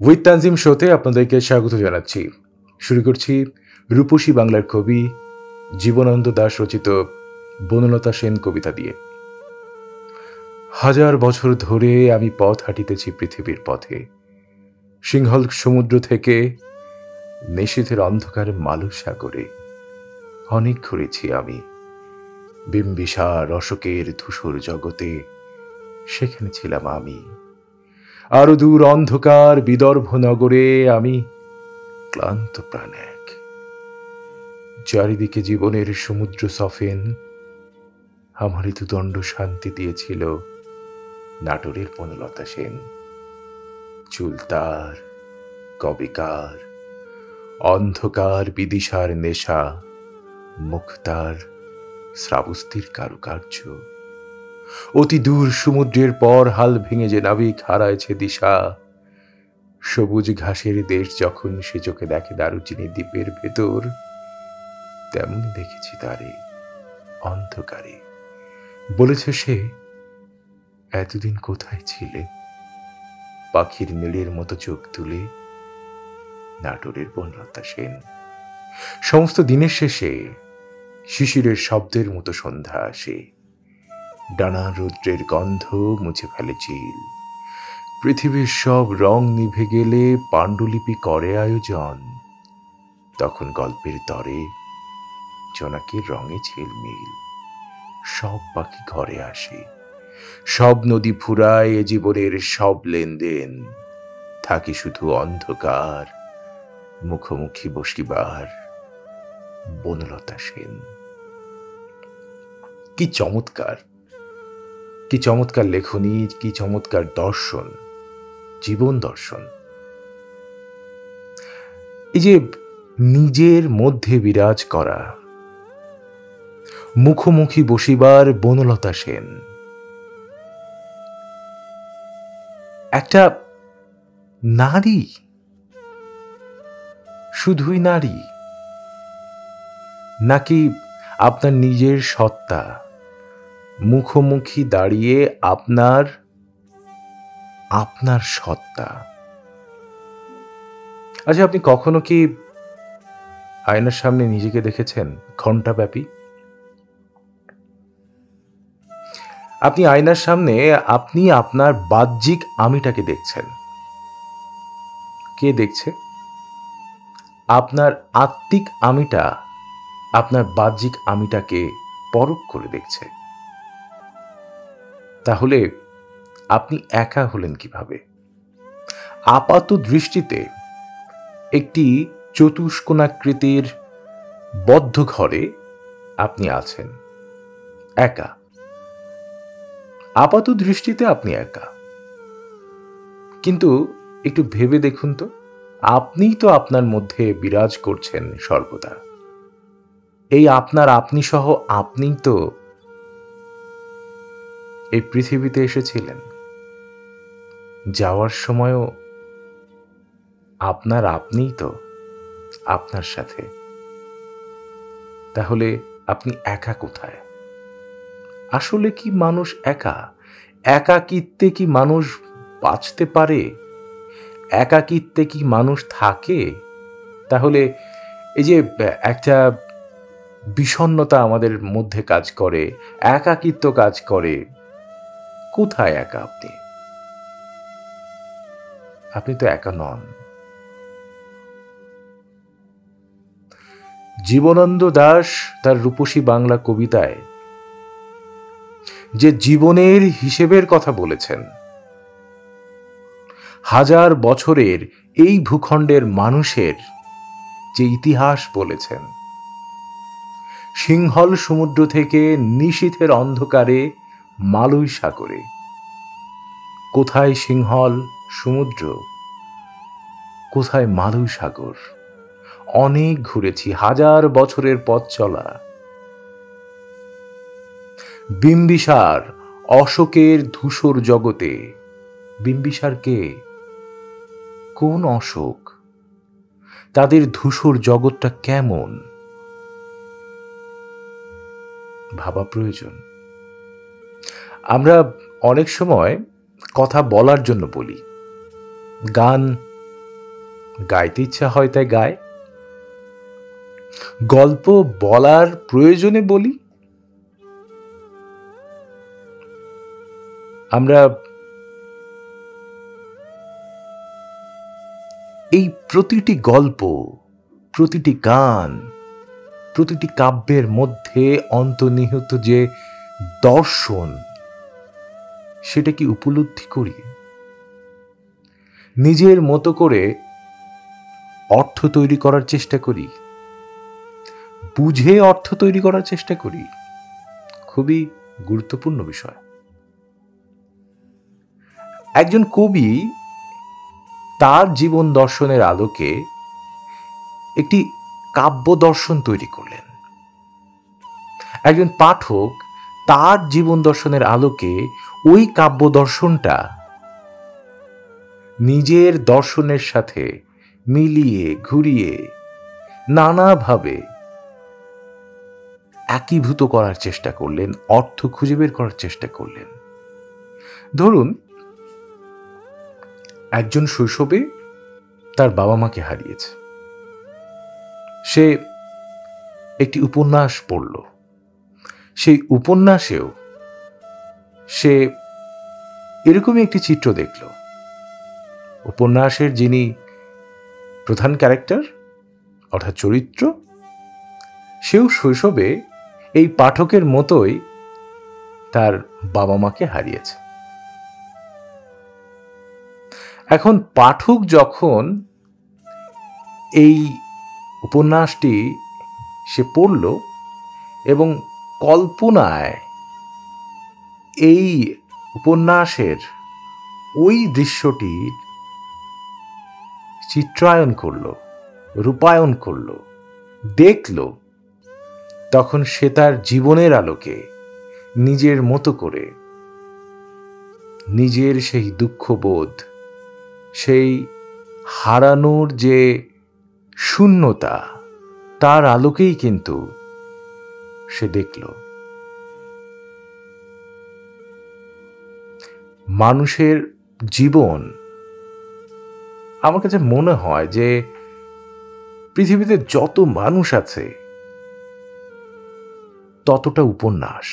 With Tanzim শোতে আপনাদেরকে স্বাগত জানাচ্ছি। শুরু করছি রূপসী বাংলার কবি জীবনানন্দ দাশ রচিত বনলতা সেন কবিতা দিয়ে। হাজার বছর ধরে আমি পথ হাঁটিতেছি পৃথিবীর পথে, সিংহল সমুদ্র থেকে নিশীথের অন্ধকার মালু সাগরে। অনেক ঘুরেছি আমি বিম্বিসার অশোকের ধূসর জগতে, সেখানে ছিলাম আমি। আরো দূর অন্ধকার বিদর্ভ নগরে আমি ক্লান্ত প্রাণ এক। চারিদিকে জীবনের সমুদ্র সফেন, আমার ঋতুদণ্ড শান্তি দিয়েছিল নাটোরের বনলতা সেন। চুল তার, কবিকার, অন্ধকার বিদিশার নেশা, মুখ তার শ্রাবস্তির কারুকার্য। অতি দূর সমুদ্রের পর হাল ভেঙে যে নাবিক হারাইছে দিশা, সবুজ ঘাসের দেশ যখন সে চোখে দেখে দারুচিনি দ্বীপের ভেতর, তেমনি দেখেছি তারে অন্ধকারে। বলেছে সে, এতদিন কোথায় ছিলে? পাখির নীলের মতো চোখ তুলে নাটোরের বনলতা সেন। সমস্ত দিনের শেষে শিশিরের শব্দের মতো সন্ধ্যা আসে, ডানা রৌদ্রের গন্ধ মুছে ফেলে চিল। পৃথিবীর সব রং নিভে গেলে পাণ্ডুলিপি করে আয়োজন, তখন গল্পের তরে জোনাকির রঙে ঝিলমিল। সব পাখি ঘরে আসে, সব নদী ফুরায় এ জীবনের সব লেনদেন। থাকি শুধু অন্ধকার, মুখোমুখি বসিবার বনলতা সেন। কি চমৎকার, কি চমৎকার লেখনী, কি চমৎকার দর্শন, জীবন দর্শন। এই যে নিজের মধ্যে বিরাজ করা, মুখোমুখি বসিবার বনলতা সেন। একটা নারী, শুধুই নারী, নাকি আপনার নিজের সত্তা মুখোমুখি দাঁড়িয়ে আপনার আপনার সত্তা? আচ্ছা, আপনি কখনো কি আয়নার সামনে নিজেকে দেখেছেন ঘণ্টাব্যাপী? আপনি আয়নার সামনে আপনি আপনার বাহ্যিক আমিটাকে দেখছেন। কে দেখছে? আপনার আত্মিক আমিটা আপনার বাহ্যিক আমিটাকে পরখ করে দেখছে। তাহলে আপনি একা হলেন কিভাবে? আপাত দৃষ্টিতে একটি চতুষ্কোণাকৃতির বদ্ধ ঘরে আপনি আছেন, একা। আপাত দৃষ্টিতে আপনি একা, কিন্তু একটু ভেবে দেখুন তো, আপনিই তো আপনার মধ্যে বিরাজ করছেন সর্বদা। এই আপনার আপনি সহ আপনিই তো এই পৃথিবীতে এসেছিলেন। যাওয়ার সময়ও আপনার আপনিই তো আপনার সাথে। তাহলে আপনি একা কোথায়? আসলে কি মানুষ একা? একাকিত্বে কি মানুষ বাঁচতে পারে? একাকিত্বে কি মানুষ থাকে? তাহলে এই যে একটা বিষণ্ণতা আমাদের মধ্যে কাজ করে, একাকিত্ব কাজ করে, কোথায় একা আপনি? আপনি তো একা নন। জীবনানন্দ দাশ তার রূপসী বাংলা কবিতায় যে জীবনের হিসেবের কথা বলেছেন, হাজার বছরের এই ভূখণ্ডের মানুষের যে ইতিহাস বলেছেন, সিংহল সমুদ্র থেকে নিশীথের অন্ধকারে মালুই সাগরে। কোথায় সিংহল সমুদ্র, কোথায় মালুই সাগর? অনেক ঘুরেছি, হাজার বছরের পথ চলা। বিম্বিসার অশোকের ধূসর জগতে। বিম্বিসার কে? কোন অশোক? তাদের ধূসর জগৎটা কেমন? ভাবা প্রয়োজন। আমরা অনেক সময় কথা বলার জন্য বলি, গান গাইতে ইচ্ছা হয় তাই গায়, গল্প বলার প্রয়োজনে বলি। আমরা এই প্রতিটি গল্প, প্রতিটি গান, প্রতিটি কাব্যের মধ্যে অন্তর্নিহিত যে দর্শন, সেটা কি উপলব্ধি করি? নিজের মতো করে অর্থ তৈরি করার চেষ্টা করি, বুঝে অর্থ তৈরি করার চেষ্টা করি। খুবই গুরুত্বপূর্ণ বিষয়। একজন কবি তার জীবন দর্শনের আলোকে একটি কাব্য দর্শন তৈরি করলেন। একজন পাঠক তার জীবন দর্শনের আলোকে ওই কাব্য দর্শনটা নিজের দর্শনের সাথে মিলিয়ে ঘুরিয়ে নানাভাবে একীভূত করার চেষ্টা করলেন, অর্থ খুঁজে বের করার চেষ্টা করলেন। ধরুন, একজন শৈশবে তার বাবা মাকে হারিয়েছে। সে একটি উপন্যাস পড়ল। সেই উপন্যাসেও সে এরকমই একটি চিত্র দেখল। উপন্যাসের যিনি প্রধান ক্যারেক্টার অর্থাৎ চরিত্র, সেও শৈশবে এই পাঠকের মতোই তার বাবা মাকে হারিয়েছে। এখন পাঠক যখন এই উপন্যাসটি সে পড়ল এবং কল্পনায় এই উপন্যাসের ওই দৃশ্যটির চিত্রায়ন করল, রূপায়ণ করল, দেখল, তখন সে তার জীবনের আলোকে নিজের মতো করে নিজের সেই দুঃখবোধ, সেই হারানোর যে শূন্যতা, তার আলোকেই কিন্তু সে দেখল। মানুষের জীবন, আমার কাছে মনে হয় যে পৃথিবীতে যত মানুষ আছে ততটা উপন্যাস।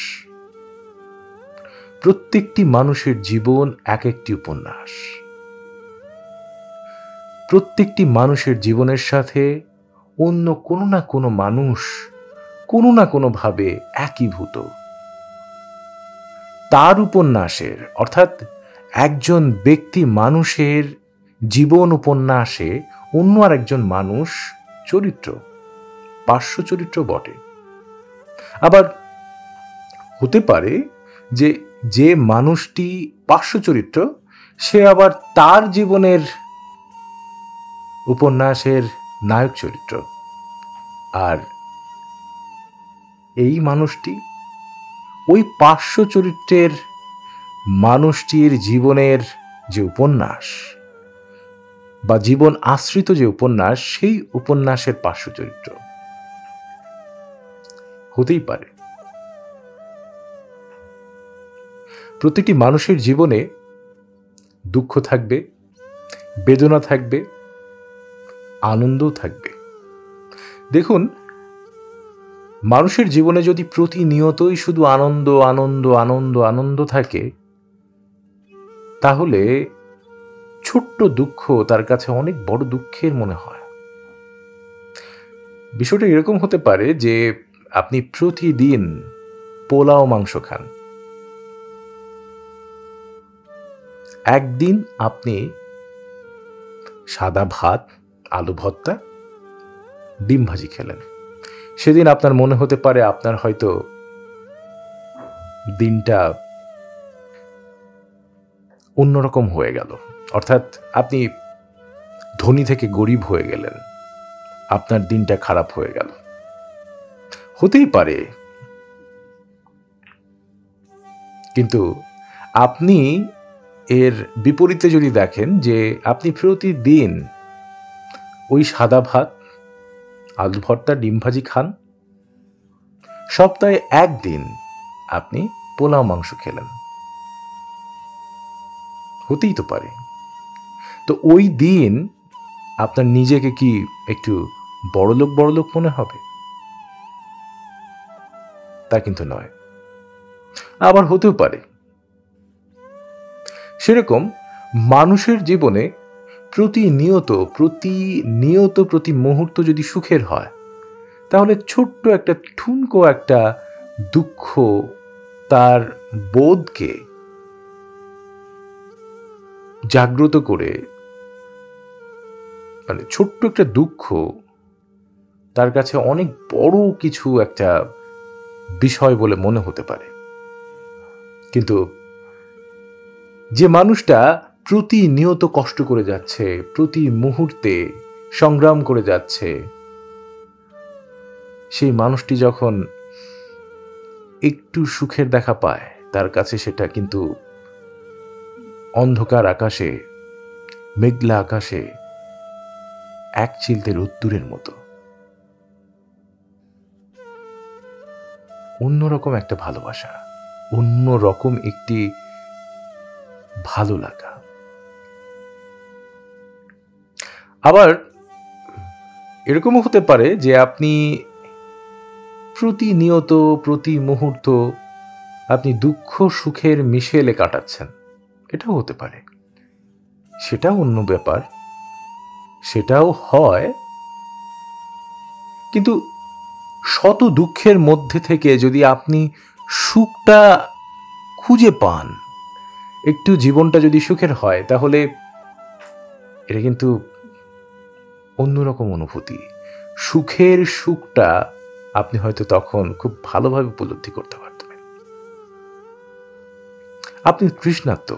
প্রত্যেকটি মানুষের জীবন এক একটি উপন্যাস। প্রত্যেকটি মানুষের জীবনের সাথে অন্য কোনো না কোনো মানুষ কোনো না কোনোভাবে একীভূত। তার উপন্যাসের অর্থাৎ একজন ব্যক্তি মানুষের জীবন উপন্যাসে অন্য আর একজন মানুষ চরিত্র, পার্শ্ব চরিত্র বটে। আবার হতে পারে যে যে মানুষটি পার্শ্ব চরিত্র সে আবার তার জীবনের উপন্যাসের নায়ক চরিত্র, আর এই মানুষটি ওই পার্শ্ব চরিত্রের মানুষটির জীবনের যে উপন্যাস বা জীবন আশ্রিত যে উপন্যাস, সেই উপন্যাসের পার্শ্ব চরিত্র হতেই পারে। প্রতিটি মানুষের জীবনে দুঃখ থাকবে, বেদনা থাকবে, আনন্দও থাকবে। দেখুন, মানুষের জীবনে যদি প্রতিনিয়তই শুধু আনন্দ আনন্দ আনন্দ আনন্দ থাকে, তাহলে ছোট্ট দুঃখ তার কাছে অনেক বড় দুঃখের মনে হয়। বিষয়টা এরকম হতে পারে যে আপনি প্রতিদিন পোলাও মাংস খান, একদিন আপনি সাদা ভাত, আলু ভর্তা, ডিম ভাজি খেলেন। সেদিন আপনার মনে হতে পারে আপনার হয়তো দিনটা অন্যরকম হয়ে গেল, অর্থাৎ আপনি ধনী থেকে গরিব হয়ে গেলেন, আপনার দিনটা খারাপ হয়ে গেল। হতেই পারে, কিন্তু আপনি এর বিপরীতে যদি দেখেন যে আপনি প্রতিদিন ওই সাদা ভাত, আলু ভর্তা, ডিম ভাজি খান, সপ্তাহে একদিন আপনি পোলাও মাংস খেলেন, হতেই তো পারে। তো ওই দিন আপনার নিজেকে কি একটু বড়লোক মনে হবে? তা কিন্তু নয়। আবার হতেও পারে। সেরকম মানুষের জীবনে প্রতি মুহূর্ত যদি সুখের হয়, তাহলে ছোট্ট একটা ঠুনকো একটা দুঃখ তার বোধকে জাগ্রত করে, মানে ছোট্ট একটা দুঃখ তার কাছে অনেক বড় কিছু একটা বিষয় বলে মনে হতে পারে। কিন্তু যে মানুষটা প্রতিনিয়ত কষ্ট করে যাচ্ছে, প্রতি মুহূর্তে সংগ্রাম করে যাচ্ছে, সেই মানুষটি যখন একটু সুখের দেখা পায়, তার কাছে সেটা কিন্তু অন্ধকার আকাশে, মেঘলা আকাশে এক চিলতে রোদ্দুরের মতো। অন্যরকম একটা ভালোবাসা, অন্যরকম একটি ভালো লাগা। আবার এরকমও হতে পারে যে আপনি প্রতিনিয়ত প্রতি মুহূর্ত আপনি দুঃখ সুখের মিশেলে কাটাচ্ছেন, এটাও হতে পারে। সেটাও অন্য ব্যাপার, সেটাও হয়। কিন্তু শত দুঃখের মধ্যে থেকে যদি আপনি সুখটা খুঁজে পান, একটু জীবনটা যদি সুখের হয়, তাহলে এটা কিন্তু অন্যরকম অনুভূতি। সুখের সুখটা আপনি হয়তো তখন খুব ভালোভাবে উপলব্ধি করতে পারতেন। আপনি তৃষ্ণার্ত,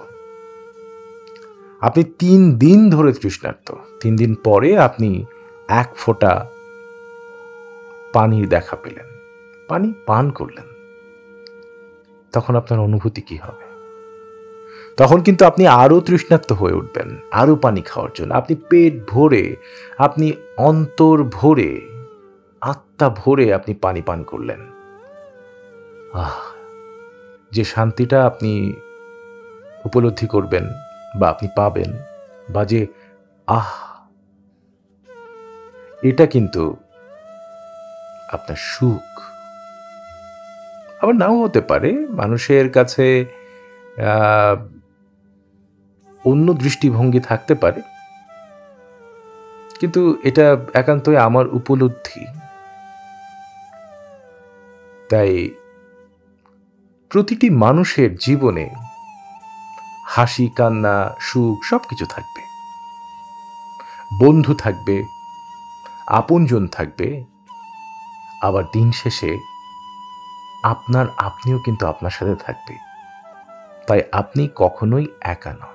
আপনি ৩ দিন ধরে তৃষ্ণার্ত। ৩ দিন পরে আপনি এক ফোঁটা পানির দেখা পেলেন, পানি পান করলেন। তখন আপনার অনুভূতি কি হবে? তখন কিন্তু আপনি আরো তৃষ্ণার্ত হয়ে উঠবেন, আরো পানি খাওয়ার জন্য। আপনি পেট ভরে, আপনি অন্তর ভরে, আত্মা ভরে আপনি পানি পান করলেন। আহ! যে শান্তিটা আপনি উপলব্ধি করবেন বা আপনি পাবেন, বা যে আহ! এটা কিন্তু আপনার সুখ। আবার নাও হতে পারে। মানুষের কাছে আ অন্য দৃষ্টিভঙ্গি থাকতে পারে। কিন্তু এটা একান্তই আমার উপলব্ধি। তাই প্রতিটি মানুষের জীবনে হাসি, কান্না, সুখ সবকিছু থাকবে। বন্ধু থাকবে, আপনজন থাকবে, আবার দিন শেষে আপনিও কিন্তু আপনার সাথে থাকবে। তাই আপনি কখনোই একা নন।